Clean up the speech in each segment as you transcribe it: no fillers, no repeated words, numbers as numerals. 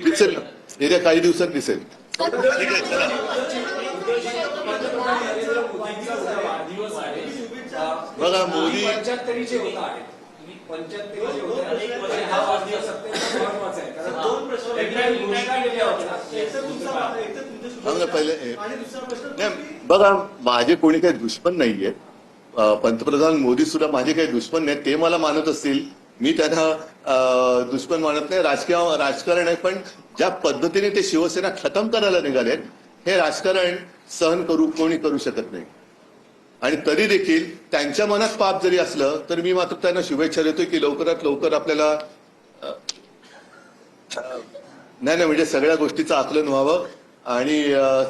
दिसेल ना, येत्या काही दिवसात दिसेल. ठीक आहे, चला. बघा मोदी पहिले बघा, माझे कोणी काही दुश्मन नाहीये. पंतप्रधान मोदी सुद्धा माझे काही दुश्मन नाही, ते मला मानत असतील, मी त्यांना दुश्मन मानत नाही. राजकारण आहे, पण ज्या पद्धतीने ते शिवसेना खतम करायला निघालेत, हे राजकारण सहन कोणी करू शकत नाही. आणि तरी देखील त्यांच्या मनात पाप जरी असलं तर मी मात्र त्यांना शुभेच्छा देतोय की लवकरात लवकर आपल्याला नाही म्हणजे सगळ्या गोष्टीचं आकलन व्हावं आणि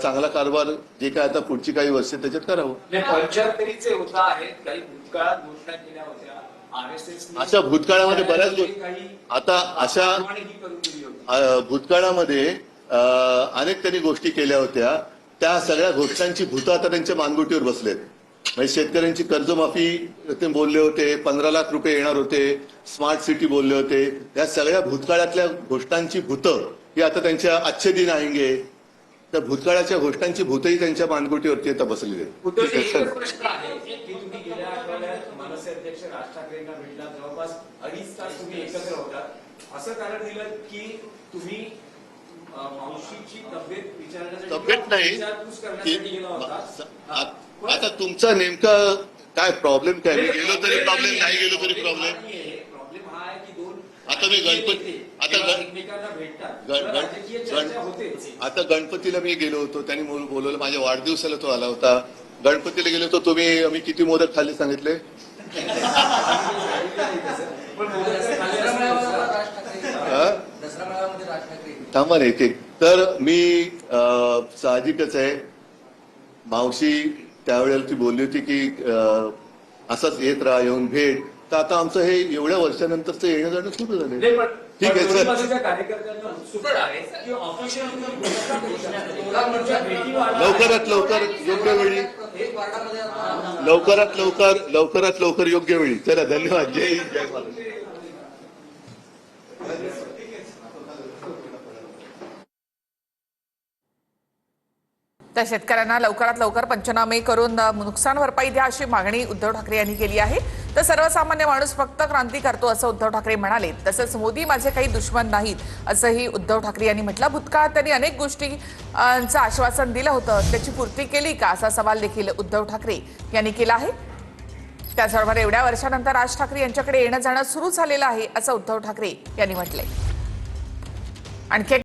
चांगला कारभार जे काय आता पुढची काही वर्ष त्याच्यात करावं. पंचाहत्तरीचे होता आहेत, काही भूतकाळात घोषणा केल्या होत्या आरएसएस, अशा भूतकाळामध्ये बऱ्याच गोष्टी, आता अशा भूतकाळामध्ये अनेक त्यांनी गोष्टी केल्या होत्या. त्या सगळ्या घोषणांची भूत आता त्यांच्या मानगुटीवर बसलेत. म्हणजे शेतकऱ्यांची कर्जमाफी ते बोलले होते, 15 लाख रुपये येणार होते, स्मार्ट सिटी बोलले होते. या सगळ्या भूतकाळातल्या घोषणांची भूतं ही आता त्यांच्या अच्छे दिन आएंगे, त्या भूतकाळाच्या घोषणांची भूतही त्यांच्या मानगुटीवरती आता बसलेली आहेत. प्रश्न आहे की तुम्ही गेल्या आठवड्यात मनसे अध्यक्ष राज ठाकरेंना भेटला, जवळपास 2.5 तास तुम्ही एकत्र होतात. असं कारण दिलं की तुम्ही मावशीची तब्येत विचारण्यासाठी विचारपूस करण्यासाठी गेला होता. आता तुमचा नेमका काय प्रॉब्लेम काय? मी गेलो तरी प्रॉब्लेम, नाही गेलो तरी प्रॉब्लेम. प्रॉब्लेम हा आहे की आता मी एकमेकांना भेटतात. आता गणपतीला मी गेलो होतो, त्यांनी बोलवलं, माझ्या वाढदिवसाला तो आला होता. गणपतीला गेलो होतो, मी किती मोदक खाल्ले सांगितले? थांबा नाही एक तर मी साहजिकच आहे, मावशी त्यावेळेला ती बोलली होती की असंच येत राहा, येऊन भेट. तर आता आमचं हे एवढ्या वर्षानंतरचं येणं जाणं सुरू झालं. ठीक आहे सर. लवकरात लवकर योग्य वेळी, लवकरात लवकर योग्य वेळी. चला, धन्यवाद. जय हिंद, जय महाराष्ट्र. तर शेतकऱ्यांना लवकरात लवकर पंचनामे करून नुकसान भरपाई द्या अशी मागणी उद्धव ठाकरे यांनी केली आहे. तर सर्वसामान्य माणूस फक्त क्रांती करतो असं उद्धव ठाकरे म्हणाले. तसंच मोदी माझे काही दुश्मन नाहीत असंही उद्धव ठाकरे यांनी म्हटलं. भूतकाळात त्यांनी अनेक गोष्टींचं आश्वासन दिलं होतं, त्याची पूर्ती केली का असा सवाल देखील उद्धव ठाकरे यांनी केला आहे. त्याचबरोबर एवढ्या वर्षानंतर राज ठाकरे यांच्याकडे येणं जाणं सुरू झालेलं आहे असं उद्धव ठाकरे यांनी म्हटलंय. आणखी